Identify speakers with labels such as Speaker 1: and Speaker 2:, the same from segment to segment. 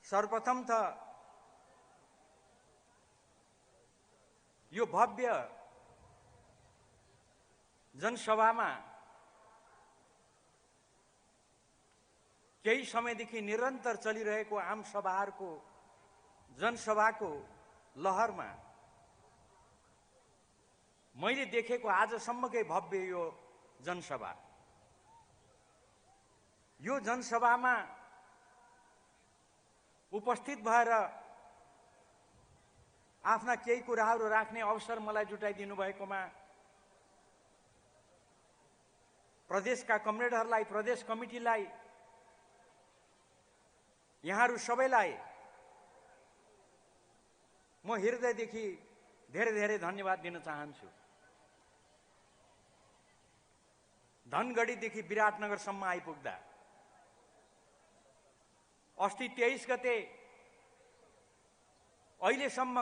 Speaker 1: सर्वप्रथम त यो भव्य जनसभामा केही समयदेखि निरन्तर चलिरहेको आम सभाहरूको जनसभाको लहरमा मैले देखेको आजसम्मकै भव्य यो जनसभा। यो जनसभामा उपस्थित भएर आफ्ना केही कुराहरू राख्ने अवसर मलाई जुटाइदिनु भएकोमा प्रदेशका कमरेडहरूलाई, प्रदेश कमिटीलाई, यहाँहरू सबैलाई म हृदयदेखि धेरै धेरै धन्यवाद दिन चाहन्छु। धनगढीदेखि विराटनगरसम्म आइपुग्दा अस्ति 23 गते अहिलेसम्म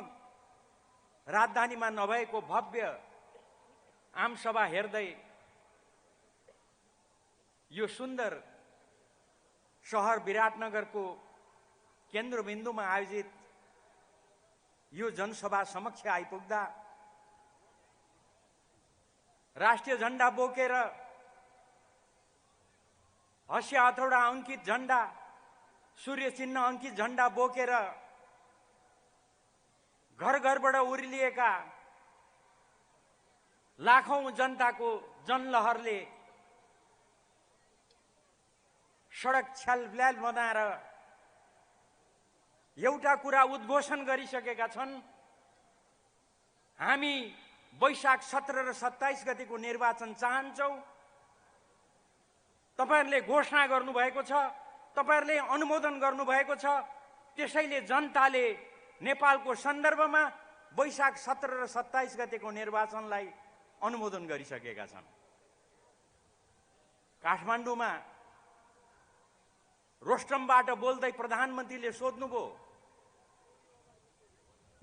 Speaker 1: राजधानीमा नभएको भव्य आमसभा हेर्दै यो सुन्दर शहर विराटनगरको केन्द्रबिन्दुमा आयोजित यो जनसभा समक्ष आइपुग्दा राष्ट्रिय झण्डा बोकेर हँसिया हथौडा अंकित झण्डा, सूर्य चिन्ह अंकित झण्डा बोकेर घर घरबाट उर्लिएका लाखौं जनताको जनलहरले सडक छ्यालब्ल्याल बनाएर एउटा कुरा उद्घोषण गरिसकेका छन्, हामी वैशाख 17 र 27 गतेको निर्वाचन चाहन्छौं। तपाईहरुले घोषणा गर्नुभएको छ, तपाईहरुले अनुमोदन गर्नुभएको छ, त्यसैले जनताले नेपालको सन्दर्भमा वैशाख 17 र 27 गतेको निर्वाचनलाई अनुमोदन गरिसकेका छन्। काठमाडौँमा रोस्टमबाट बोल्दै प्रधानमन्त्रीले सोध्नुभयो,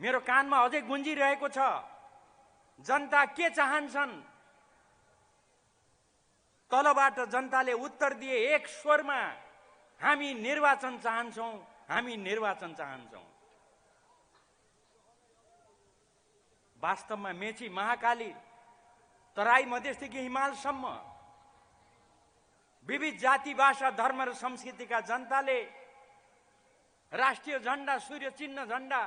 Speaker 1: मेरो कानमा अझै गुन्जिरहेको छ, जनता के चाहन्छन्? तलबाट जनताले उत्तर दिए एक स्वरमा, हामी निर्वाचन चाहन्छौं, हामी निर्वाचन चाहन्छौं। वास्तवमा मेची, महाकाली, तराई मधेसदेखि हिमालसम्म विविध जाति, भाषा, धर्म र संस्कृतिका जनताले राष्ट्रिय झण्डा, सूर्य चिन्ह झण्डा,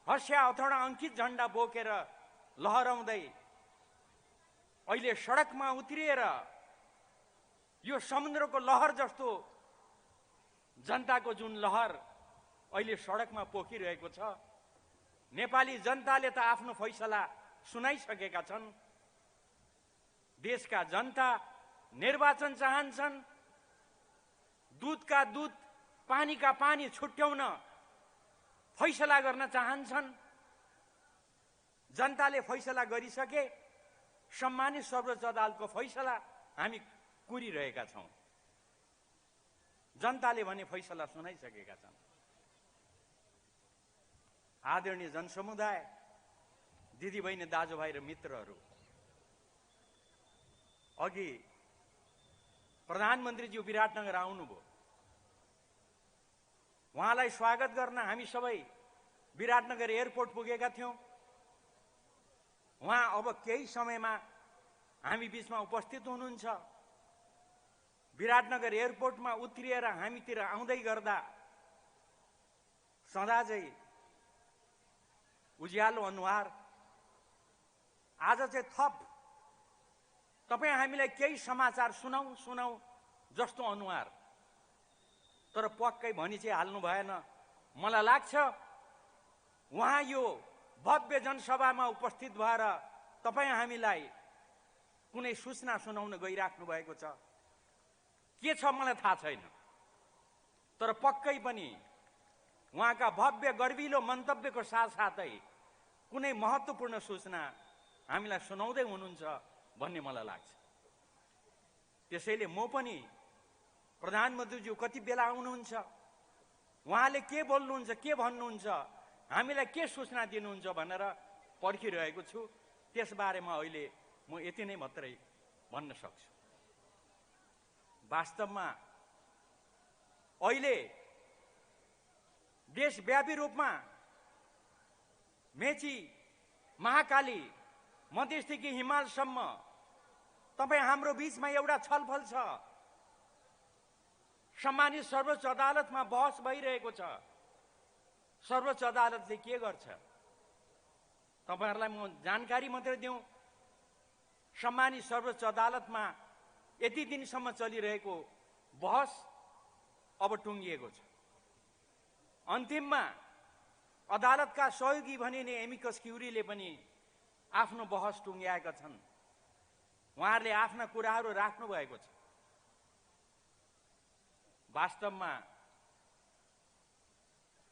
Speaker 1: हँसिया हथौडा अंकित झण्डा बोकेर लहराउँदै अहिले सडकमा उत्रिएर यो समुद्रको लहर जस्तो जनताको जुन लहर अहिले सडकमा पोखिरहेको छ, नेपाली जनताले त आफ्नो फैसला सुनाइसकेका छन्। देशका जनता निर्वाचन चाहन्छन्, दूधका दूध, पानीका पानी छुट्याउन फैसला गर्न चाहन्छन्। जनताले फैसला गरिसके, सम्मानित सर्वोच्च अदालतको फैसला हामी कुरिरहेका छौं। जनताले भने फैसला सुनाइसकेका छन्। आदरणीय जनसमुदाय, दिदीबहिनी, दाजुभाइ र मित्रहरू, अघि प्रधानमन्त्रीज्यू विराटनगर आउनुभयो। उहाँलाई स्वागत गर्न हामी सबै विराटनगर एयरपोर्ट पुगेका थियौं। उहाँ अब केही समयमा हामी बीचमा उपस्थित हुनुहुन्छ। विराटनगर एयरपोर्टमा उत्रिएर हामीतिर आउँदै गर्दा सदाझै उज्यालो अनुहार, आज चाहिँ थप तपाईं हामीलाई केही समाचार सुनाऊ जस्तो अनुहार, तर पक्कै भनी चाहिँ हाल्नु भएन। मलाई लाग्छ उहाँ यो भव्य जनसभामा उपस्थित भएर तपाईं हामीलाई कुनै सूचना सुनाउन गइराख्नु भएको छ। के छ मलाई थाहा छैन, तर पक्कै पनि उहाँका भव्य गर्विलो मन्तव्यको साथसाथै कुनै महत्त्वपूर्ण सूचना हामीलाई सुनाउँदै हुनुहुन्छ भन्ने मलाई लाग्छ। त्यसैले म पनि प्रधानमन्त्रीज्यू कति बेला आउनुहुन्छ, उहाँले के बोल्नुहुन्छ, के भन्नुहुन्छ, हामीलाई के सूचना दिनुहुन्छ भनेर पर्खिरहेको छु। त्यसबारेमा अहिले म यति नै मात्रै भन्न सक्छु। वास्तवमा अहिले देशव्यापी रूपमा मेची, महाकाली, मधेसदेखि हिमालसम्म तपाईँ हाम्रो बीचमा एउटा छलफल छ। सम्मानित सर्वोच्च अदालतमा बहस भइरहेको छ। सर्वोच्च अदालतले के गर्छ? तपाईहरुलाई म जानकारी मात्रै दिउँ, सम्मानित सर्वोच्च अदालतमा यति दिनसम्म चलिरहेको बहस अब टुङ्गिएको छ। अन्तिममा अदालतका सहयोगी भनिने एमिकस क्युरीले पनि आफ्नो बहस टुङ्ग्याएका छन्। उहाँहरूले आफ्ना कुराहरू राख्नु भएको छ। वास्तवमा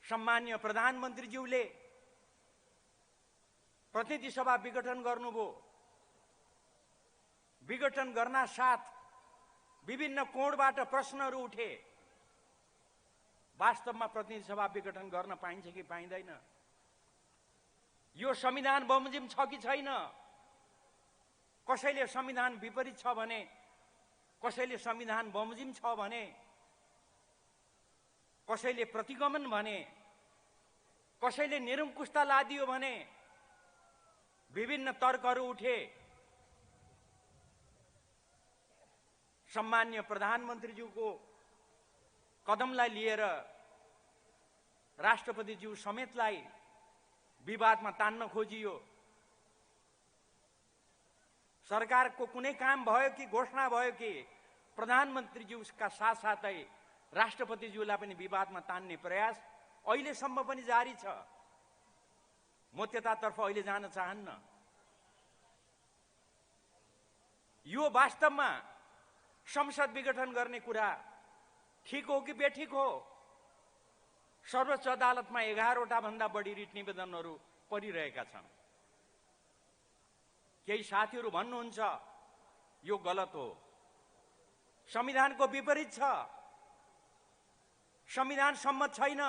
Speaker 1: सम्माननीय प्रधानमन्त्रीज्यूले प्रतिनिधि सभा विघटन गर्नुभयो। विघटन गर्न साथ विभिन्न कोणबाट प्रश्नहरू उठे। वास्तवमा प्रतिनिधि सभा विघटन गर्न पाइन्छ कि पाइँदैन? यो संविधान बमोजिम छ कि छैन? कसैले संविधान विपरीत छ भने, कसैले संविधान बमोजिम छ भने, कसैले प्रतिगमन भने, कसैले निरङ्कुशता लादियो भने विभिन्न तर्कहरू उठे। सम्माननीय प्रधानमन्त्रीज्यूको कदमलाई लिएर राष्ट्रपतिज्यू समेतलाई विवादमा तान्न खोजियो। सरकारको कुनै काम भयो कि घोषणा भयो कि प्रधानमन्त्रीज्यूका साथसाथै राष्ट्रपतिज्यूलाई पनि विवादमा तान्ने प्रयास अहिलेसम्म पनि जारी छ। म त्यतातर्फ अहिले जान चाहन्न। यो वास्तवमा संसद विघटन गर्ने कुरा ठिक हो कि बेठिक हो? सर्वोच्च अदालतमा 11वटा भन्दा बढी रिट निवेदनहरू परिरहेका छन्। केही साथीहरू भन्नुहुन्छ यो गलत हो, संविधानको विपरीत छ, संविधान सम्मत छैन,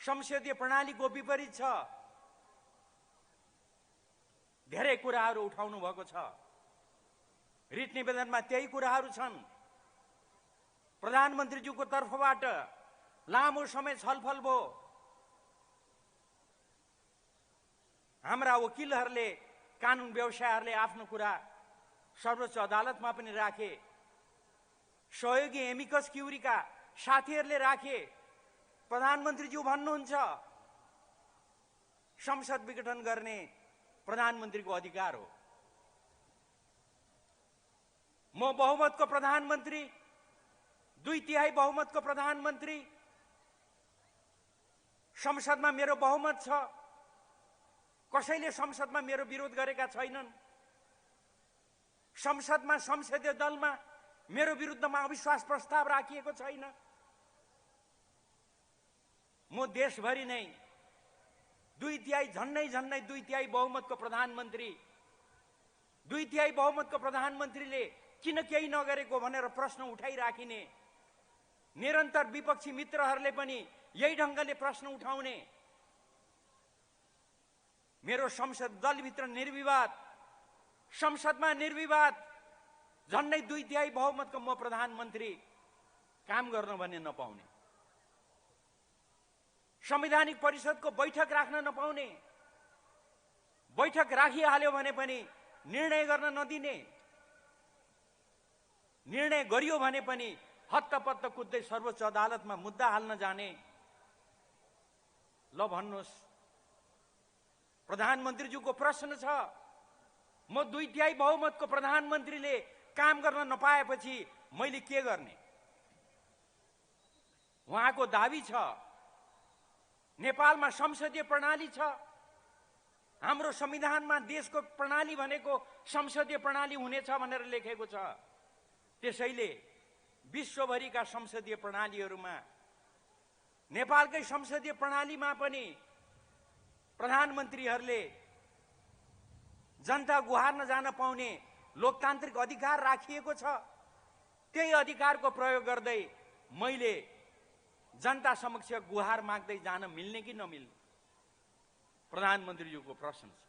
Speaker 1: संसदीय प्रणालीको विपरीत छ। धेरै कुराहरू उठाउनु भएको छ। रिट निवेदनमा त्यही कुराहरू छन्। प्रधानमन्त्रीज्यूको तर्फबाट लामो समय छलफल भयो। हाम्रा वकिलहरूले, कानुन व्यवसायहरूले आफ्नो कुरा सर्वोच्च अदालतमा पनि राखे। सहयोगी एमिकस क्युरीका साथीहरूले राखे। प्रधानमन्त्रीज्यू भन्नुहुन्छ संसद विघटन गर्ने प्रधानमन्त्रीको अधिकार हो। म बहुमतको प्रधानमन्त्री, 2/3 बहुमतको प्रधानमन्त्री, संसदमा मेरो बहुमत छ। कसैले संसदमा मेरो विरोध गरेका छैनन्। संसदमा संसदीय दलमा मेरो विरुद्धमा अविश्वास प्रस्ताव राखिएको छैन। म देशभरि नै 2/3 झन्नै 2/3 बहुमतको प्रधानमन्त्री, 2/3 बहुमतको प्रधानमन्त्रीले किन केही नगरेको भनेर प्रश्न उठाइराखिने, निरन्तर विपक्षी मित्रहरूले पनि यही ढङ्गले प्रश्न उठाउने। मेरो संसद दलभित्र निर्विवाद, संसदमा निर्विवाद, झन्नै 2/3 बहुमतको म प्रधानमन्त्री काम गर्न भने नपाउने, संवैधानिक परिषदको बैठक राख्न नपाउने, बैठक राखिहाल्यो भने पनि निर्णय गर्न नदिने, निर्णय गरियो भने पनि हत्तपत्त कुद्दै सर्वोच्च अदालतमा मुद्दा हाल्न जाने। ल भन्नुहोस्, प्रधानमन्त्रीज्यूको प्रश्न छ, म 2/3 बहुमतको प्रधानमन्त्रीले काम गर्न नपाएपछि मैले के गर्ने? उहाँको दाबी छ नेपालमा संसदीय प्रणाली छ। हाम्रो संविधानमा देशको प्रणाली भनेको संसदीय प्रणाली हुनेछ भनेर लेखेको छ। त्यसैले विश्वभरिका संसदीय प्रणालीहरूमा नेपालकै संसदीय प्रणालीमा पनि प्रधानमन्त्रीहरूले जनता गुहार्न जान पाउने लोकतान्त्रिक अधिकार राखिएको छ। त्यही अधिकारको प्रयोग गर्दै मैले जनता समक्ष गुहार माग्दै जान मिल्ने कि नमिल्ने? प्रधानमन्त्रीज्यूको प्रश्न छ।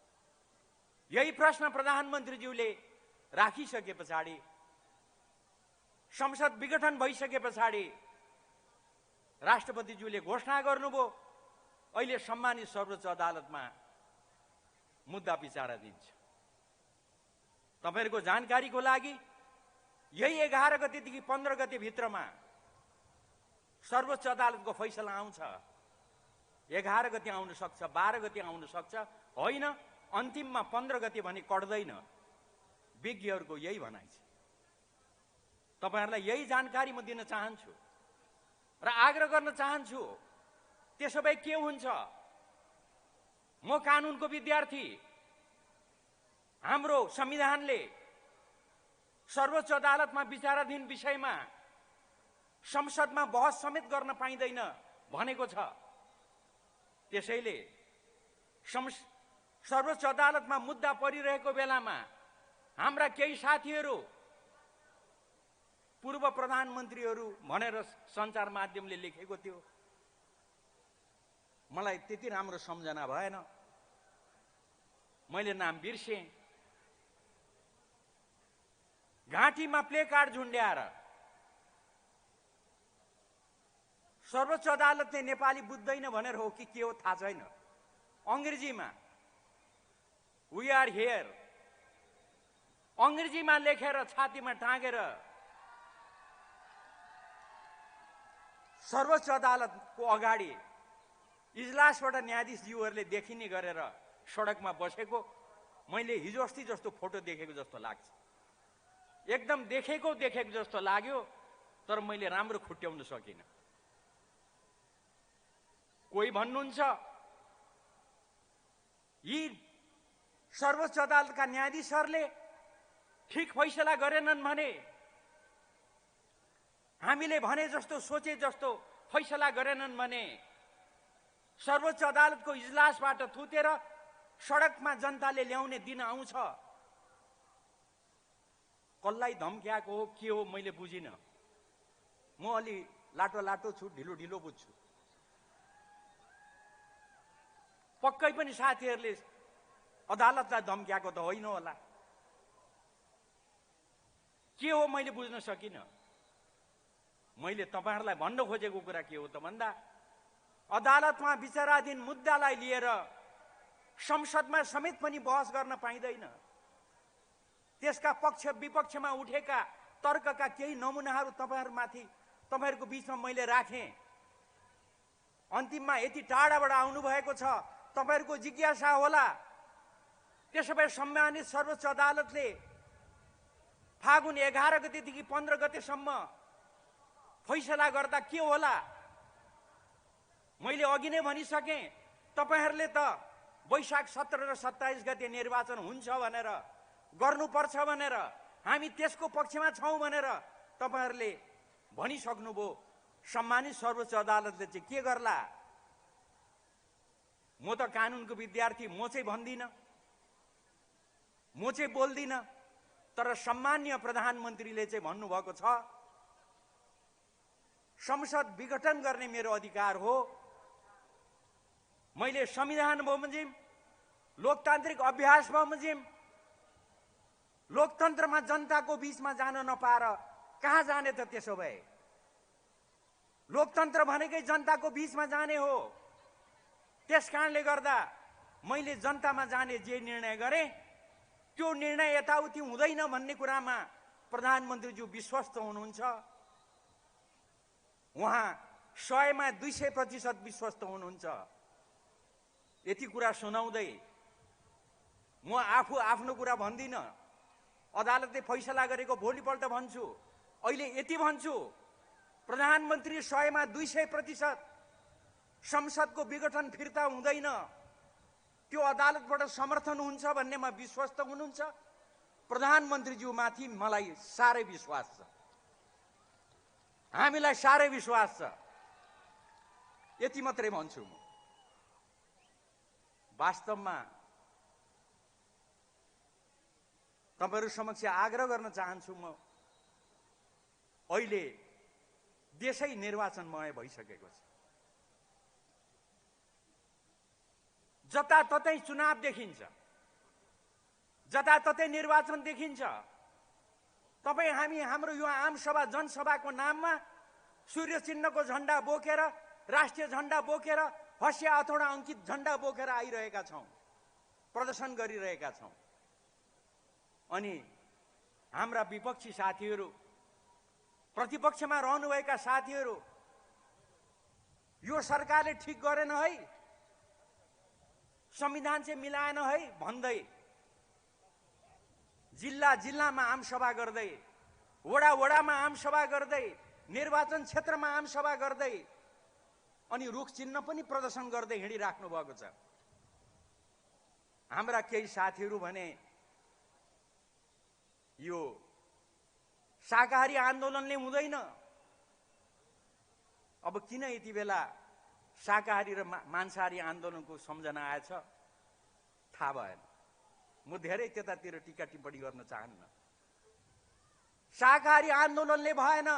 Speaker 1: यही प्रश्न प्रधानमन्त्रीज्यूले राखिसके पछाडि, संसद विघटन भइसके पछाडि राष्ट्रपतिज्यूले घोषणा गर्नुभयो अहिले सम्मानित सर्वोच्च अदालतमा मुद्दा विचाराधीन छ। तपाईहरुको जानकारीको लागि यही 11 गतेदेखि 15 गते भित्रमा सर्वोच्च अदालतको फैसला आउँछ। 11 गते आउन सक्छ, 12 गते आउन सक्छ, होइन अन्तिममा 15 गते भने कट्दैन। विज्ञहरूको यही भनाइ छ। तपाईहरुलाई यही जानकारी म दिन चाहन्छु र आग्रह गर्न चाहन्छु। त्यसो भए के हुन्छ? म कानुनको विद्यार्थी, हाम्रो संविधानले सर्वोच्च अदालतमा विचाराधीन विषयमा संसदमा बहस समेत गर्न पाइँदैन भनेको छ। त्यसैले सर्वोच्च अदालतमा मुद्दा परिरहेको बेलामा हाम्रा केही साथीहरू पूर्व प्रधानमन्त्रीहरू भनेर सञ्चार माध्यमले लेखेको थियो। मलाई त्यति राम्रो सम्झना भएन, मैले नाम बिर्सेँ। घाँटीमा प्ले कार्ड झुन्ड्याएर सर्वोच्च अदालतले नेपाली बुझ्दैन भनेर हो कि के हो थाहा छैन, अंग्रेजीमा वी आर हियर अंग्रेजीमा लेखेर छातीमा टाँगेर सर्वोच्च अदालतको अगाडि इजलासबाट न्यायाधीशज्यूहरूले देखिने गरेर सडकमा बसेको मैले हिजो अस्ति जस्तो फोटो देखेको जस्तो लाग्छ। एकदम देखेको जस्तो लाग्यो, तर मैले राम्रो खुट्याउन सकिनँ। कोही भन्नुहुन्छ यी सर्वोच्च अदालतका न्यायाधीशहरूले ठीक फैसला गरेनन् भने, हामीले भने जस्तो सोचे जस्तो फैसला गरेनन् भने सर्वोच्च अदालतको इजलासबाट थुतेर सडकमा जनताले ल्याउने दिन आउँछ। कसलाई धम्क्याएको हो के हो मैले बुझिन। म अलि लाटो छु, ढिलो बुझ्छु। पक्कै पनि साथीहरूले अदालतलाई धम्क्याएको त होइन होला। के हो मैले बुझ्न सकिनँ। मैले तपाईहरुलाई भन्न खोजेको कुरा के हो त भन्दा, अदालतमा विचाराधीन मुद्दालाई लिएर संसदमा समेत पनि बहस गर्न पाइँदैन। त्यसका पक्ष विपक्षमा उठेका तर्कका केही नमुनाहरू तपाईहरुको बीचमा मैले राखेँ। अन्तिममा यति टाढाबाट आउनु भएको छ, तपाईहरुको जिज्ञासा होला। त्यसो भए सम्मानित सर्वोच्च अदालतले फागुन 11 गतेदेखि 15 गतेसम्म फैसला गर्दा के होला? मैले अघि नै भनिसकेँ, तपाईहरुले त वैशाख 17 र 27 गते निर्वाचन हुन्छ भनेर, गर्नुपर्छ भनेर, हामी त्यसको पक्षमा छौं भनेर तपाईहरुले भनिसक्नुभयो। सम्मानित सर्वोच्च अदालतले चाहिँ के गर्ला? म त कानुनको विद्यार्थी, म चाहिँ भन्दिनँ, म चाहिँ बोल्दिनँ, तर सम्मान्य प्रधानमन्त्रीले चाहिँ भन्नुभएको छ संसद विघटन गर्ने मेरो अधिकार हो। मैले संविधान बमोजिम, लोकतान्त्रिक अभ्यास बमोजिम, लोकतन्त्रमा जनताको बीचमा जान नपाएर कहाँ जाने त? त्यसो भए लोकतन्त्र भनेकै जनताको बीचमा जाने हो। त्यसकारणले गर्दा मैले जनतामा जाने जे निर्णय गरेँ त्यो निर्णय यताउति हुँदैन भन्ने कुरामा प्रधानमन्त्रीज्यू विश्वस्त हुनुहुन्छ। उहाँ 100मा 200% विश्वस्त हुनुहुन्छ। यति कुरा सुनाउँदै म आफू आफ्नो कुरा भन्दिनँ। अदालतले फैसला गरेको भोलिपल्ट भन्छु। अहिले यति भन्छु, प्रधानमन्त्री 100मा 200% संसदको विघटन फिर्ता हुँदैन, त्यो अदालतबाट समर्थन हुन्छ भन्नेमा विश्वस्त हुनुहुन्छ। प्रधानमन्त्रीज्यूमाथि मलाई साह्रै विश्वास छ, हामीलाई साह्रै विश्वास छ। यति मात्रै भन्छु। म वास्तवमा तपाईहरु समक्ष आग्रह गर्न चाहन्छु। म अहिले देशै निर्वाचनमय भइसकेको छ। जताततै चुनाव देखिन्छ, जताततै निर्वाचन देखिन्छ। तपाई हामी हाम्रो यो आम सभा जनसभाको नाममा सूर्य चिन्हको झण्डा बोकेर, राष्ट्रिय झण्डा बोकेर, हँसिया हथौडा अङ्कित झण्डा बोकेर आइरहेका छौँ, प्रदर्शन गरिरहेका छौँ। अनि हाम्रा विपक्षी साथीहरू, प्रतिपक्षमा रहनुभएका साथीहरू, यो सरकारले ठिक गरेन है, संविधान चाहिँ मिलाएन है भन्दै जिल्ला जिल्लामा आमसभा गर्दै, वडा वडामा आमसभा गर्दै, निर्वाचन क्षेत्रमा आमसभा गर्दै अनि रुख चिन्ह पनि प्रदर्शन गर्दै हिँडिराख्नु भएको छ। हाम्रा केही साथीहरू भने यो शाकाहारी आन्दोलनले हुँदैन। अब किन यति बेला शाकाहारी र मांसाहारी आन्दोलनको सम्झना आएछ थाहा भएन। म धेरै त्यतातिर टीका टिप्पणी गर्न चाहन्न। शाकाहारी आन्दोलनले भएन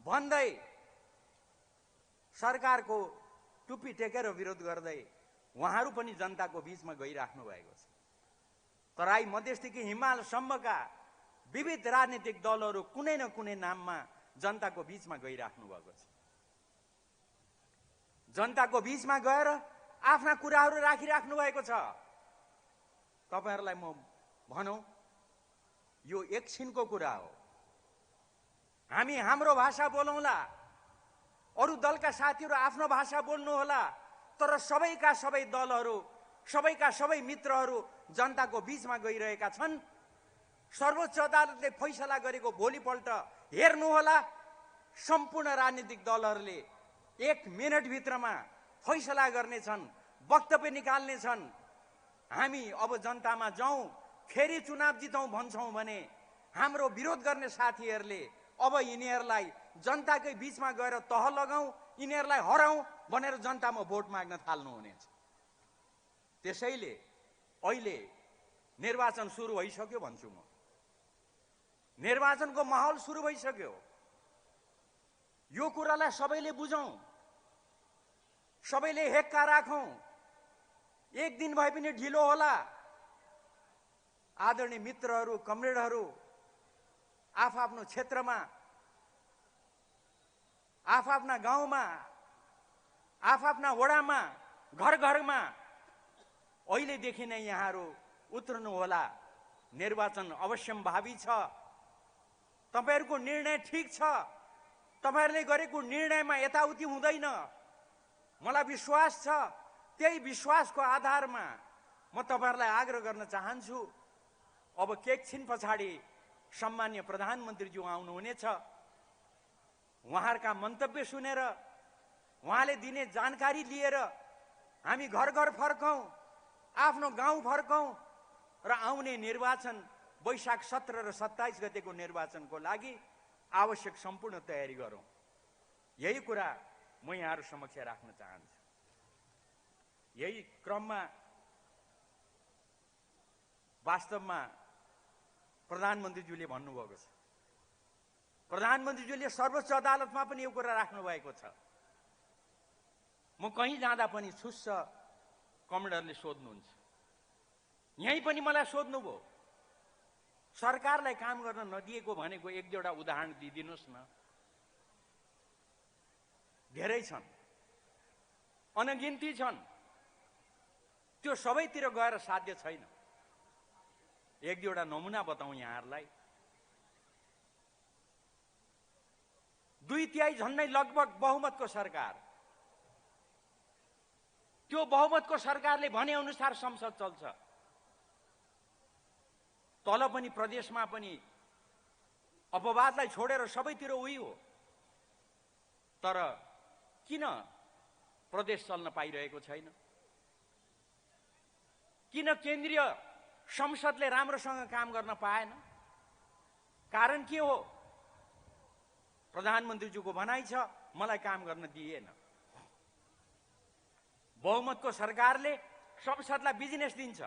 Speaker 1: भन्दै सरकारको टुप्पी टेकेर विरोध गर्दै उहाँहरू पनि जनताको बीचमा गइराख्नु भएको छ। तराई मधेसदेखि हिमालसम्मका विविध राजनीतिक दलहरू कुनै न कुनै नाममा जनताको बीचमा गइराख्नु भएको छ। जनताको बीचमा गएर आफ्ना कुराहरू राखिराख्नु भएको छ। तपाईहरुलाई म भनौं, यो एकछिनको कुरा हो। हामी हाम्रो भाषा बोलौँला, अरु दलका साथीहरू आफ्नो भाषा बोल्नु होला, तर सबैका सबै दलहरू, सबैका सबै मित्रहरू जनताको बीचमा गइरहेका छन्। सर्वोच्च अदालतले फैसला गरेको भोलिपल्ट हेर्नु होला, सम्पूर्ण राजनीतिक दलहरूले 1 मिनेट भित्रमा फैसला गर्नेछन्, वक्तव्य निकाल्नेछन्। हामी अब जनतामा जाउँ, फेरि चुनाव जितौँ भन्छौँ भने हाम्रो विरोध गर्ने साथीहरूले अब यिनीहरूलाई जनताकै बीचमा गएर तह लगाउँ, यिनीहरूलाई हराउँ भनेर जनतामा भोट माग्न थाल्नु हुनेछ। त्यसैले अहिले निर्वाचन सुरु भइसक्यो भन्छु म। निर्वाचनको माहौल सुरु भइसक्यो। यो कुरालाई सबैले बुझौँ, सबैले हेक्का राखौँ। एक दिन भए पनि ढिलो होला। आदरणीय मित्रहरू, कमरेडहरू, आफआफ्नो क्षेत्रमा, आफआफ्ना गाउँमा, आफआफ्ना वडामा, घर घरमा अहिलेदेखि नै यहाँहरू उत्रनु होला। निर्वाचन अवश्यम्भावी छ। तपाईहरुको निर्णय ठीक छ। तपाईहरुले गरेको निर्णयमा यताउति हुँदैन। मलाई विश्वास छ। त्यही विश्वासको आधारमा म तपाईहरुलाई आग्रह गर्न चाहन्छु, अब एकछिन पछाडि सम्माननीय प्रधानमन्त्रीज्यू आउनुहुनेछ। उहाँहरूका मन्तव्य सुनेर, उहाँले दिने जानकारी लिएर हामी घर घर फर्कौं, आफ्नो गाउँ फर्कौं र आउने निर्वाचन वैशाख 17 र 27 गतेको निर्वाचनको लागि आवश्यक सम्पूर्ण तयारी गरौं। यही कुरा म यहाँहरु समक्ष राख्न चाहन्छु। यही क्रममा वास्तवमा प्रधानमन्त्रीज्यूले भन्नुभएको छ। प्रधानमन्त्रीज्यूले सर्वोच्च अदालतमा पनि यो कुरा राख्नु भएको छ। म कहीँ जाँदा पनि छुस्स कमरेडरले सोध्नुहुन्छ, यही पनि मलाई सोध्नुभयो, सरकारलाई काम गर्न नदिएको भनेको एक दुईवटा उदाहरण दिदिनुस् न। धेरै छन्, अनगिन्ती छन्। त्यो सबैतिर गएर साध्य छैन। एक दुईवटा नमुना बताउँ यहाँहरूलाई। 2/3 झन्डै लगभग बहुमतको सरकार। त्यो बहुमतको सरकारले भने अनुसार संसद चल्छ। तल पनि प्रदेशमा पनि अपवादलाई छोडेर सबैतिर उही हो। तर किन प्रदेश चल्न पाइरहेको छैन? किन केन्द्रीय संसदले राम्रोसँग काम गर्न पाएन? कारण के हो? प्रधानमन्त्रीज्यूको भनाइ छ, मलाई काम गर्न दिएन। बहुमतको सरकारले संसदलाई बिजनेस दिन्छ।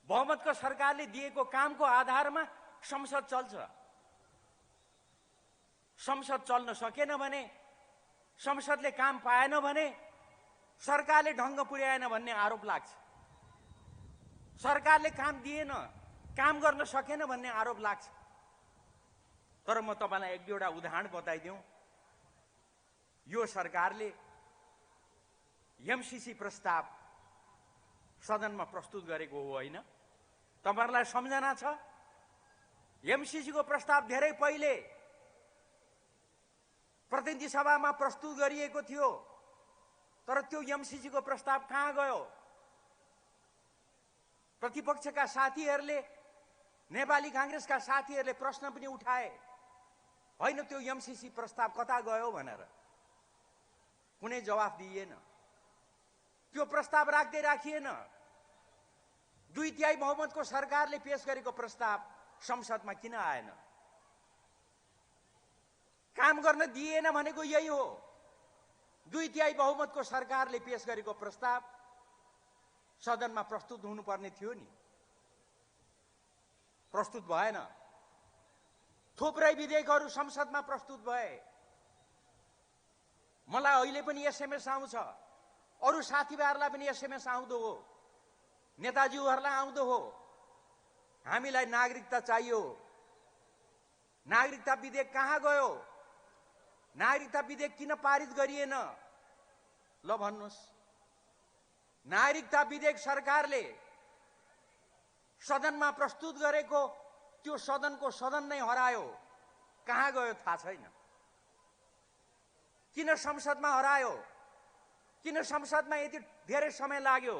Speaker 1: बहुमतको सरकारले दिएको कामको आधारमा संसद चल्छ। संसद चल्न सकेन भने, संसदले काम पाएन भने सरकारले ढङ्ग पुर्याएन भन्ने आरोप लाग्छ। सरकारले काम दिएन, काम गर्न सकेन भन्ने आरोप लाग्छ। तर म तपाईलाई एक दुईवटा उदाहरण बताइदिउँ। यो सरकारले एमसीसी प्रस्ताव सदनमा प्रस्तुत गरेको हो होइन? तपाईहरुलाई सम्झना छ? एमसीसी को प्रस्ताव धेरै पहिले प्रतिनिधि सभामा प्रस्तुत गरिएको थियो, तर त्यो एमसीसी को प्रस्ताव कहाँ गयो? प्रतिपक्षका साथीहरूले, नेपाली कांग्रेसका साथीहरूले प्रश्न पनि उठाए, होइन त्यो एमसीसी प्रस्ताव कता गयो भनेर। कुनै जवाफ दिइएन। त्यो प्रस्ताव राख्दै राखिएन। 2/3 बहुमतको सरकारले पेश गरेको प्रस्ताव संसदमा किन आएन? काम गर्न दिएन भनेको यही हो। 2/3 बहुमतको सरकारले पेश गरेको प्रस्ताव सदनमा प्रस्तुत हुनुपर्ने थियो नि, प्रस्तुत भएन। थुप्रै विधेयकहरू संसदमा प्रस्तुत भए। मलाई अहिले पनि एसएमएस आउँछ, अरू साथीभाइहरूलाई पनि एसएमएस आउँदो हो, नेताजीहरूलाई आउँदो हो, हामीलाई नागरिकता चाहियो। नागरिकता विधेयक कहाँ गयो? नागरिकता विधेयक किन पारित गरिएन? ल भन्नुस्। नागरिकता विधेयक सरकारले सदनमा प्रस्तुत गरेको त्यो सदनको सदन नै हरायो। कहाँ गयो थाहा छैन। किन संसदमा हरायो? किन संसदमा यति धेरै समय लाग्यो?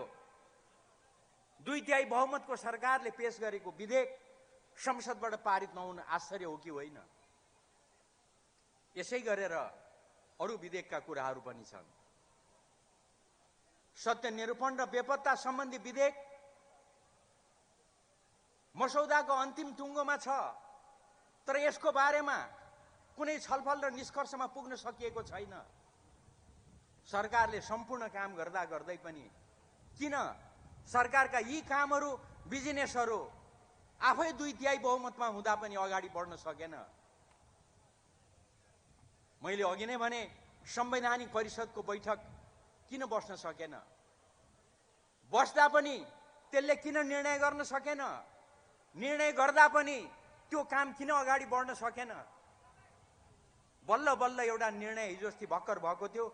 Speaker 1: 2/3 बहुमतको सरकारले पेश गरेको विधेयक संसदबाट पारित नहुन आश्चर्य हो कि होइन? यसै गरेर अरू विधेयकका कुराहरू पनि छन्। सत्य निरूपण र बेपत्ता सम्बन्धी विधेयक मसौदाको अन्तिम टुङ्गोमा छ, तर यसको बारेमा कुनै छलफल र निष्कर्षमा पुग्न सकिएको छैन। सरकारले सम्पूर्ण काम गर्दा गर्दै पनि किन सरकारका यी कामहरू, बिजनेसहरू आफै 2/3 बहुमतमा हुँदा पनि अगाडि बढ्न सकेन? मैले अघि नै भने संवैधानिक परिषदको बैठक किन बस्न सकेन? बस्दा पनि त्यसले किन निर्णय गर्न सकेन? निर्णय गर्दा पनि त्यो काम किन अगाडि बढ्न सकेन? बल्ल बल्ल एउटा निर्णय हिजोस्ति भर्खर भएको थियो,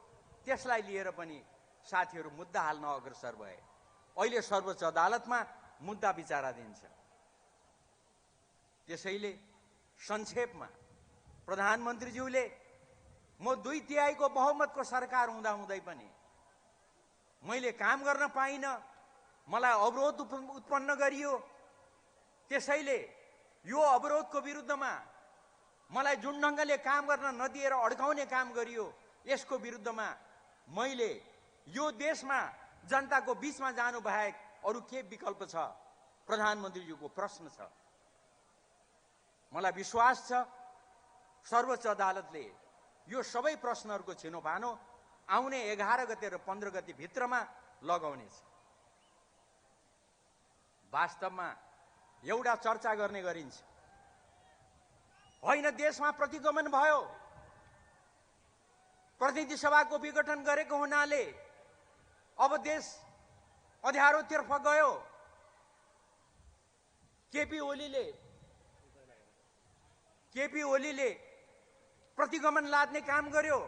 Speaker 1: त्यसलाई लिएर पनि साथीहरू मुद्दा हाल्न अग्रसर भए। अहिले सर्वोच्च अदालतमा मुद्दा विचाराधीन छ। त्यसैले संक्षेपमा प्रधानमन्त्रीज्यूले म 2/3 को बहुमतको सरकार हुँदा हुँदै पनि मैले काम गर्न पाइन, मलाई अवरोध उत्पन्न गरियो, त्यसैले यो अवरोधको विरुद्धमा मलाई जुन ढङ्गले काम गर्न नदिएर अड्काउने काम गरियो, यसको विरुद्धमा मैले यो देशमा जनताको बीचमा जानु बाहेक अरू के विकल्प छ? प्रधानमन्त्रीज्यूको प्रश्न छ। मलाई विश्वास छ सर्वोच्च अदालतले यो सबै प्रश्नहरूको छिनोफानो आउने 11 गते र 15 गते भित्रमा लगाउनेछ। वास्तवमा एउटा चर्चा गर्ने गरिन्छ, होइन देशमा प्रतिगमन भयो, प्रतिनिधि सभाको विघटन गरेको हुनाले अब देश अँध्यारोतर्फ गयो। केपी ओलीले प्रतिगमन लाद्ने काम गर्यो।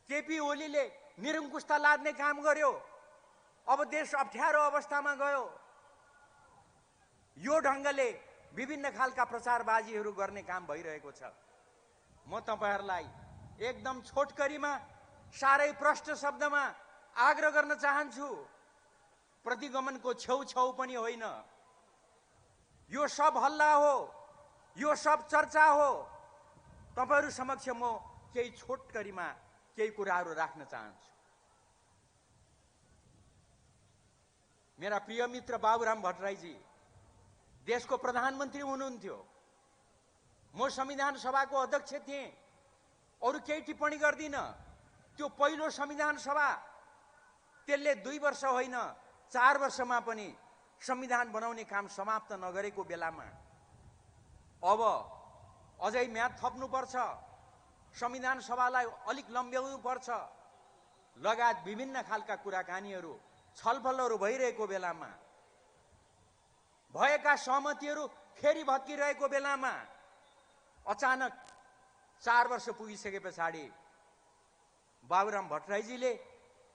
Speaker 1: केपी ओलीले निरङ्कुशता लाद्ने काम गर्यो। अब देश अप्ठ्यारो अवस्थामा गयो। यो ढङ्गले विभिन्न खालका प्रचारबाजीहरू गर्ने काम भइरहेको छ। म तपाईहरुलाई एकदम छोटकरीमा, साह्रै प्रष्ट शब्दमा आग्रह गर्न चाहन्छु, प्रतिगमनको छेउछाउ पनि होइन। यो सब हल्ला हो, यो सब चर्चा हो। तपाईहरु समक्ष म केही छोटकरीमा केही कुराहरू राख्न चाहन्छु। मेरा प्रिय मित्र बाबुराम भट्टराईजी देशको प्रधानमन्त्री हुनुहुन्थ्यो। म संविधान सभाको अध्यक्ष थिएँ। अरु केही टिप्पणी गर्दिन। त्यो पहिलो संविधान सभा, त्यसले 2 वर्ष होइन 4 वर्षमा पनि संविधान बनाउने काम समाप्त नगरेको बेलामा अब अझै म्याद थप्नुपर्छ, संविधान सभालाई अलिक लम्ब्याउनु पर्छ लगायत विभिन्न खालका कुराकानीहरू, छलफलहरू भइरहेको बेलामा भएका सहमतिहरू फेरि भत्किरहेको बेलामा अचानक 4 वर्ष पुगिसके पछाडि बाबुराम भट्टराईजीले,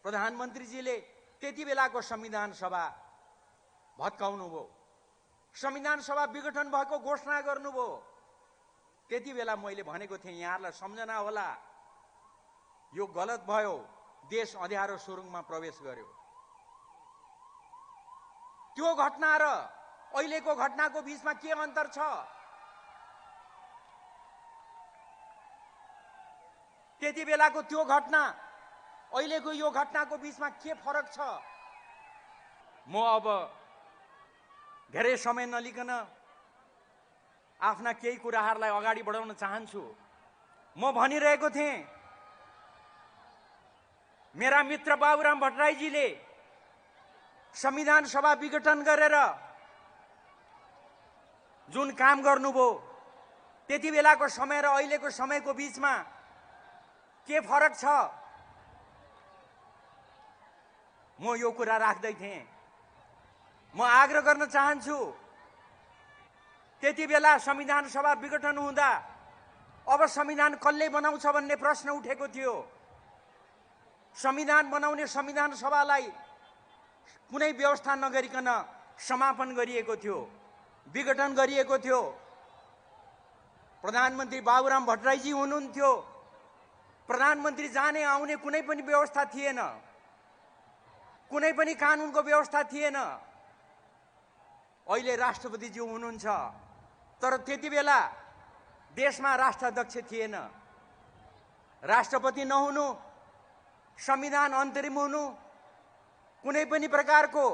Speaker 1: प्रधानमन्त्रीजीले त्यति बेलाको संविधान सभा भत्काउनु भयो, संविधान सभा विघटन भएको घोषणा गर्नुभयो। त्यति बेला मैले भनेको थिएँ यहाँहरूलाई सम्झना होला, यो गलत भयो, देश अँध्यारो सुरुङमा प्रवेश गर्यो। त्यो घटना र अहिलेको घटनाको बीचमा के अन्तर छ? त्यति बेलाको त्यो घटना अहिलेको यो घटनाको बीचमा के फरक छ? म अब धेरै समय नलिकन आफ्ना केही कुराहरूलाई अगाडि बढाउन चाहन्छु। म भनिरहेको थिएँ मेरा मित्र बाबुराम भट्टराईजीले संविधान सभा विघटन गरेर जुन काम गर्नुभयो, त्यति बेलाको समय र अहिलेको समयको बीचमा के फरक छ? म यो कुरा राख्दै थिएँ। म आग्रह गर्न चाहन्छु, त्यति बेला संविधान सभा विघटन हुँदा अब संविधान कसले बनाउँछ भन्ने प्रश्न उठेको थियो। संविधान बनाउने संविधान सभालाई कुनै व्यवस्था नगरिकन समापन गरिएको थियो, विघटन गरिएको थियो। प्रधानमन्त्री बाबुराम भट्टराईजी हुनुहुन्थ्यो। प्रधानमन्त्री जाने आउने कुनै पनि व्यवस्था थिएन, कुनै पनि कानुनको व्यवस्था थिएन। अहिले राष्ट्रपतिज्यू हुनुहुन्छ, तर त्यति बेला देशमा राष्ट्राध्यक्ष थिएन। राष्ट्रपति नहुनु, संविधान अन्तरिम हुनु, कुनै पनि प्रकारको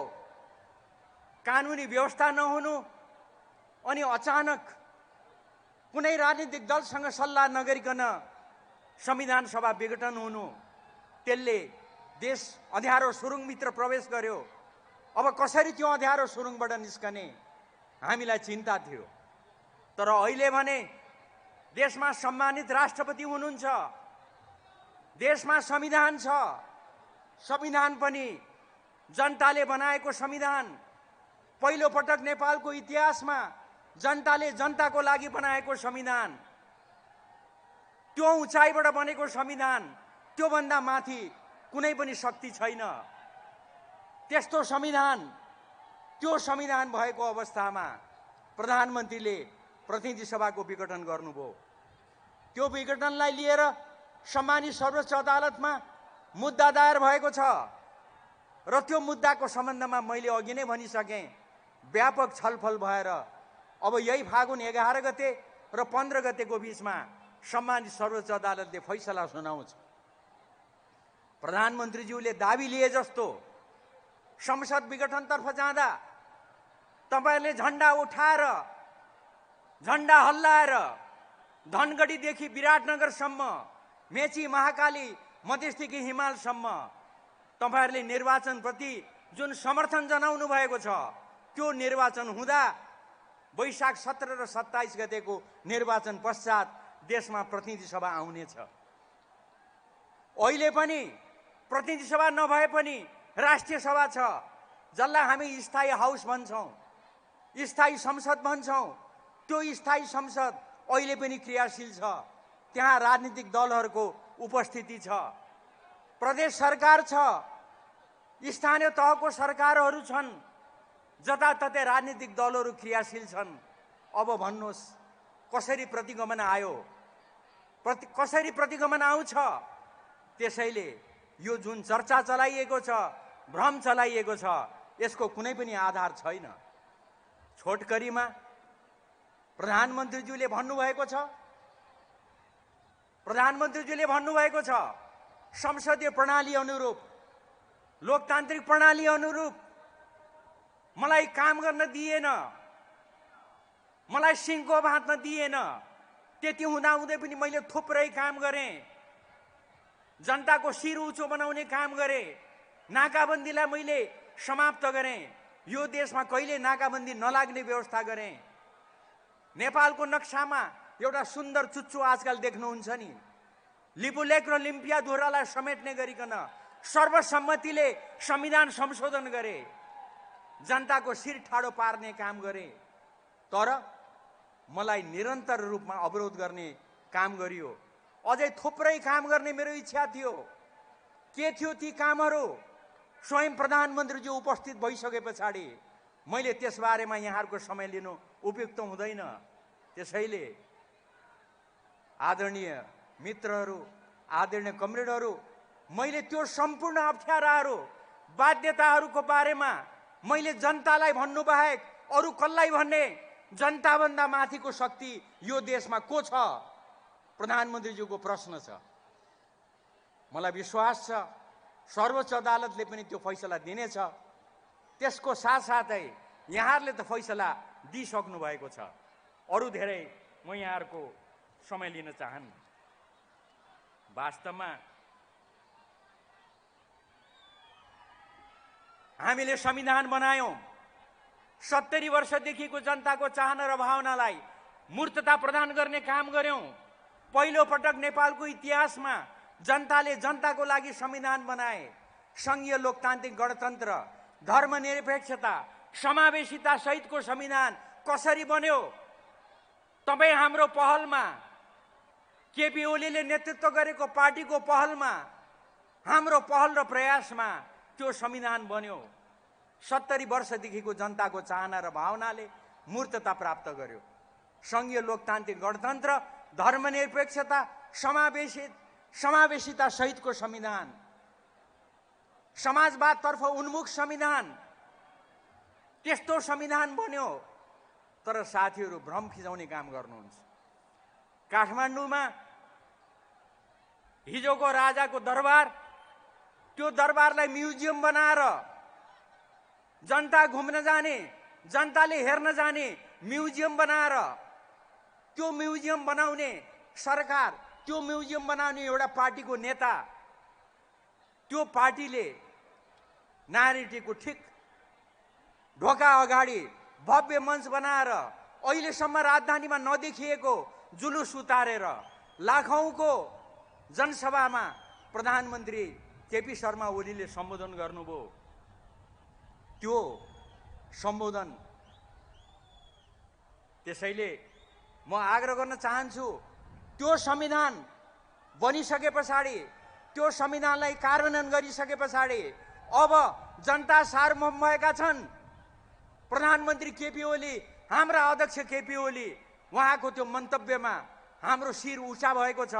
Speaker 1: कानुनी व्यवस्था नहुनु, अनि अचानक कुनै राजनीतिक दलसँग सल्लाह नगरिकन संविधान सभा विघटन हुनु, त्यसले देश अँध्यारो सुरुङभित्र प्रवेश गर्यो। अब कसरी त्यो अँध्यारो सुरुङबाट निस्कने हामीलाई चिन्ता थियो। तर अहिले भने देशमा सम्मानित राष्ट्रपति हुनुहुन्छ, देशमा संविधान छ। संविधान पनि जनताले बनाएको संविधान, पहिलो पटक नेपालको इतिहासमा जनताले जनताको लागि बनाएको संविधान, त्यो उचाइबाट बनेको संविधान, त्योभन्दा माथि कुनै पनि शक्ति छैन। त्यस्तो संविधान, त्यो संविधान भएको अवस्थामा प्रधानमन्त्रीले प्रतिनिधि सभाको विघटन गर्नुभयो। त्यो विघटनलाई लिएर सम्मानित सर्वोच्च अदालतमा मुद्दा दायर भएको छ र त्यो मुद्दाको सम्बन्धमा मैले अघि नै भनिसकेँ, व्यापक छलफल भएर अब यही फागुन 11 गते र 15 गतेको बीचमा सम्मानित सर्वोच्च अदालतले फैसला सुनाउँछ। प्रधानमन्त्रीज्यूले दाबी लिए जस्तो संसद विघटनतर्फ जाँदा तपाईहरुले झण्डा उठाएर, झण्डा हल्लाएर धनगढीदेखि विराटनगरसम्म, मेची महाकाली मधेसदेखि हिमालसम्म तपाईहरुले निर्वाचनप्रति जुन समर्थन जनाउनु भएको छ, त्यो निर्वाचन हुँदा वैशाख 17 र 27 गतेको निर्वाचन पश्चात देशमा प्रतिनिधि सभा आउनेछ। अहिले पनि प्रतिनिधि सभा नभए पनि राष्ट्रिय सभा छ, जसलाई हामी स्थायी हाउस भन्छौँ, स्थायी संसद भन्छौँ। त्यो स्थायी संसद अहिले पनि क्रियाशील छ, त्यहाँ राजनीतिक दलहरूको उपस्थिति छ, प्रदेश सरकार छ, स्थानीय तहको सरकारहरू छन्, जताततै राजनीतिक दलहरू क्रियाशील छन्। अब भन्नुहोस् कसरी प्रतिगमन आयो, कसरी प्रतिगमन आउँछ? त्यसैले यो जुन चर्चा चलाइएको छ, भ्रम चलाइएको छ, यसको कुनै पनि आधार छैन। छोटकरीमा प्रधानमन्त्रीज्यूले भन्नुभएको छ, संसदीय प्रणाली अनुरूप, लोकतान्त्रिक प्रणाली अनुरूप मलाई काम गर्न दिएन, मलाई सिंहको भाँच्न दिएन। त्यति हुँदाहुँदै पनि मैले थुप्रै काम गरेँ, जनताको शिर उचो बनाउने काम गरेँ, नाकाबन्दीलाई मैले समाप्त गरेँ, यो देशमा कहिले नाकाबन्दी नलाग्ने व्यवस्था गरेँ। नेपालको नक्सामा एउटा सुन्दर चुच्चो आजकल देख्नुहुन्छ नि, लिपुलेक र लिम्पियाधुरालाई समेट्ने गरिकन सर्वसम्मतिले संविधान संशोधन गरे, जनताको शिर ठाडो पार्ने काम गरे। तर मलाई निरन्तर रूपमा अवरोध गर्ने काम गरियो। अझै थुप्रै काम गर्ने मेरो इच्छा थियो। के थियो ती कामहरू? स्वयं प्रधानमन्त्रीज्यू उपस्थित भइसके पछाडि मैले त्यसबारेमा यहाँहरूको समय लिनु उपयुक्त हुँदैन। त्यसैले आदरणीय मित्रहरू, आदरणीय कमरेडहरू, मैले त्यो सम्पूर्ण अप्ठ्याराहरू, बाध्यताहरूको बारेमा मैले जनतालाई भन्नु बाहेक अरू कसलाई भन्ने? जनताभन्दा माथिको शक्ति यो देशमा को छ? प्रधानमन्त्रीज्यूको प्रश्न छ। मलाई विश्वास छ सर्वोच्च अदालतले पनि त्यो फैसला दिनेछ। त्यसको साथसाथै यहाँहरूले त फैसला दिइसक्नु भएको छ। अरू धेरै म यहाँहरूको समय लिन चाहन्न। वास्तवमा हामीले संविधान बनायौं। 70 वर्षदेखिको जनताको चाहना र भावनालाई मूर्तता प्रदान गर्ने काम गर्यौं। पहिलो पटक नेपालको इतिहासमा जनताले जनताको लागि संविधान बनाए। संघीय लोकतान्त्रिक गणतन्त्र, धर्मनिरपेक्षता, समावेशिता सहितको संविधान कसरी बन्यो? तपाईँ हाम्रो पहलमा, केपी ओलीले नेतृत्व गरेको पार्टीको पहलमा, हाम्रो पहल र प्रयासमा त्यो संविधान बन्यो। 70 वर्षदेखिको जनताको चाहना र भावनाले मूर्तता प्राप्त गर्यो। संघीय लोकतान्त्रिक गणतन्त्र, धर्मनिरपेक्षता, समावेशिता सहितको संविधान, समाजवादतर्फ उन्मुख संविधान, त्यस्तो संविधान बन्यो। तर साथीहरू भ्रम फिजाउने काम गर्नुहुन्छ। काठमाडौँमा हिजोको राजाको दरबार, त्यो दरबारलाई म्युजियम बनाएर जनता घुम्न जाने, जनताले हेर्न जाने म्युजियम बनाएर, त्यो म्युजियम बनाउने सरकार, त्यो म्युजियम बनाउने एउटा पार्टीको नेता, त्यो पार्टीले नारीटीको ठिक ढोका अगाडि भव्य मञ्च बनाएर अहिलेसम्म राजधानीमा नदेखिएको जुलुस उतारेर लाखौंको जनसभामा प्रधानमन्त्री केपी शर्मा ओलीले सम्बोधन गर्नुभयो। त्यो सम्बोधन, त्यसैले म आग्रह गर्न चाहन्छु, त्यो संविधान बनिसके पछाडि, त्यो संविधानलाई कार्यान्वयन गरिसके पछाडि अब जनता सार्वभौम भएका छन्। प्रधानमन्त्री केपी ओली, हाम्रा अध्यक्ष केपी ओली, उहाँको त्यो मन्तव्यमा हाम्रो शिर उचा भएको छ।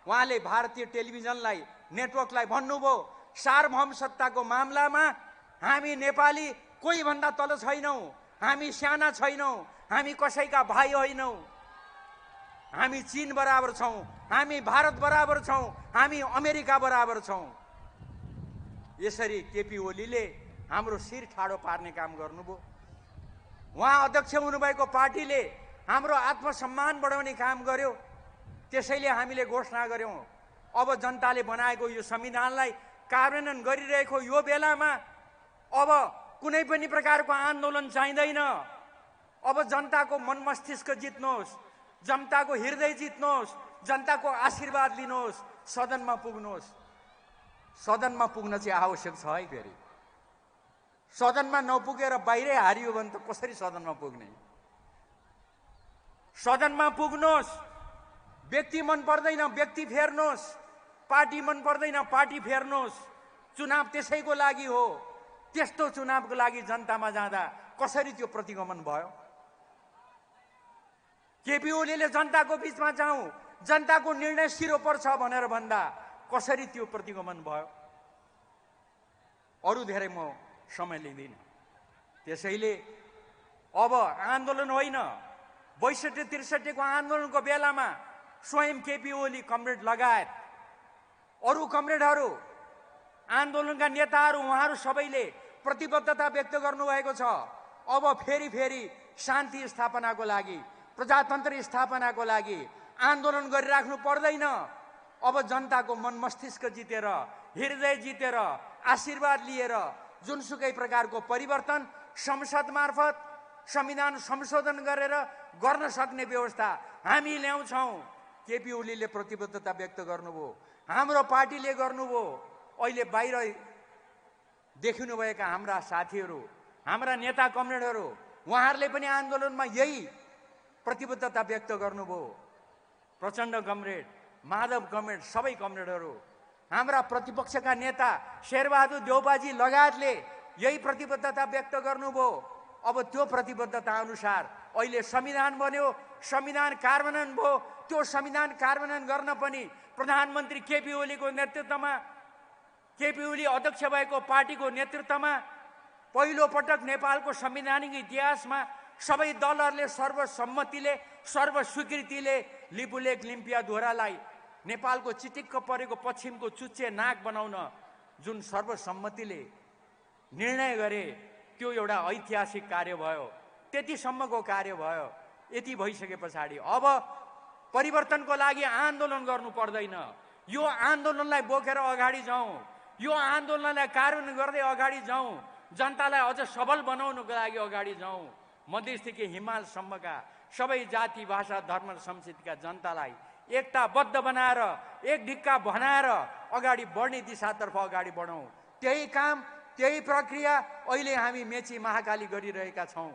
Speaker 1: उहाँले भारतीय टेलिभिजनलाई, नेटवर्कलाई भन्नुभयो, सार्वभौम सत्ताको मामलामा हामी नेपाली कोही भन्दा तल छैनौं, हामी साना छैनौं, हामी कसैका भाइ होइनौं, हामी चीन बराबर छौं, हामी भारत बराबर छौं, हामी अमेरिका बराबर छौं। यसरी केपी ओलीले हाम्रो शिर ठाडो पार्ने काम गर्नुभयो। उहाँ अध्यक्ष हुनुभएको पार्टीले हाम्रो आत्मसम्मान बढाउने काम गर्यो। त्यसैले हामीले घोषणा गर्यौं, अब जनताले बनाएको यो संविधानलाई कार्यान्वयन गरिरहेको यो बेलामा अब कुनै पनि प्रकारको आन्दोलन चाहिँदैन। अब जनताको मन मस्तिष्क जित्नुहोस्, जनताको हृदय जित्नुहोस्, जनताको आशीर्वाद लिनुहोस्, सदनमा पुग्नुहोस्। सदनमा पुग्न चाहिँ आवश्यक छ है। फेरि सदनमा नपुगेर बाहिरै हारियो भने त कसरी सदनमा पुग्ने? सदनमा पुग्नुहोस्। व्यक्ति मन पर्दैन, व्यक्ति फेर्नुहोस्। पार्टी मन पर्दैन, पार्टी फेर्नुहोस्। चुनाव त्यसैको लागि हो। त्यस्तो चुनावको लागि जनतामा जाँदा कसरी त्यो प्रतिगमन भयो? केपी ओलीले जनताको बीचमा जाउँ, जनताको निर्णय सिरोपर छ भनेर भन्दा कसरी त्यो प्रतिगमन भयो? अरू धेरै म समय लिँदिन। त्यसैले अब आन्दोलन होइन, 62-63 को आन्दोलनको बेलामा स्वयं केपी ओली कमरेड लगायत अरू कमरेडहरू, आन्दोलनका नेताहरू, उहाँहरू सबैले प्रतिबद्धता व्यक्त गर्नुभएको छ। अब फेरि शान्ति स्थापनाको लागि, प्रजातन्त्र स्थापनाको लागि आन्दोलन गरिराख्नु पर्दैन। अब जनताको मन मस्तिष्क जितेर, हृदय जितेर, आशीर्वाद लिएर जुनसुकै प्रकारको परिवर्तन संसद मार्फत संविधान संशोधन गरेर गर्न सक्ने व्यवस्था हामी ल्याउँछौं। केपी ओलीले प्रतिबद्धता व्यक्त गर्नुभयो, हाम्रो पार्टीले गर्नुभयो। अहिले बाहिर देखिनुभएका हाम्रा साथीहरू, हाम्रा नेता कमरेडहरू उहाँहरूले पनि आन्दोलनमा यही प्रतिबद्धता व्यक्त गर्नुभयो। प्रचण्ड कमरेड, माधव कमरेड, सबै कमरेडहरू, हाम्रा प्रतिपक्षका नेता शेरबहादुर देउपाजी लगायतले यही प्रतिबद्धता व्यक्त गर्नुभयो। अब त्यो प्रतिबद्धता अनुसार अहिले संविधान बन्यो, संविधान कार्यान्वयन भयो। त्यो संविधान कार्यान्वयन गर्न पनि प्रधानमन्त्री केपी ओलीको नेतृत्वमा, केपी ओली अध्यक्ष भएको पार्टीको नेतृत्वमा पहिलो पटक नेपालको संवैधानिक इतिहासमा सबै दलहरूले सर्वसम्मतिले, सर्वस्वीकृतिले लिपुलेख लिम्पियाधुरालाई नेपालको चिटिक्क परेको पश्चिमको चुच्चे नाक बनाउन जुन सर्वसम्मतिले निर्णय गरे, त्यो एउटा ऐतिहासिक कार्य भयो। त्यतिसम्मको कार्य भयो। यति भइसके पछाडि अब परिवर्तनको लागि आन्दोलन गर्नु पर्दैन। यो आन्दोलनलाई बोकेर अगाडि जाउँ, यो आन्दोलनलाई कार्यान्वयन गर्दै अगाडि जाउँ, जनतालाई अझ सबल बनाउनको लागि अगाडि जाउँ। मधेसदेखि हिमालसम्मका सबै जाति, भाषा, धर्म र संस्कृतिका जनतालाई एकताबद्ध बनाएर, एक ढिक्का बनाएर अगाडि बढ्ने दिशातर्फ अगाडि बढौँ। त्यही काम, त्यही प्रक्रिया अहिले हामी मेची महाकाली गरिरहेका छौँ।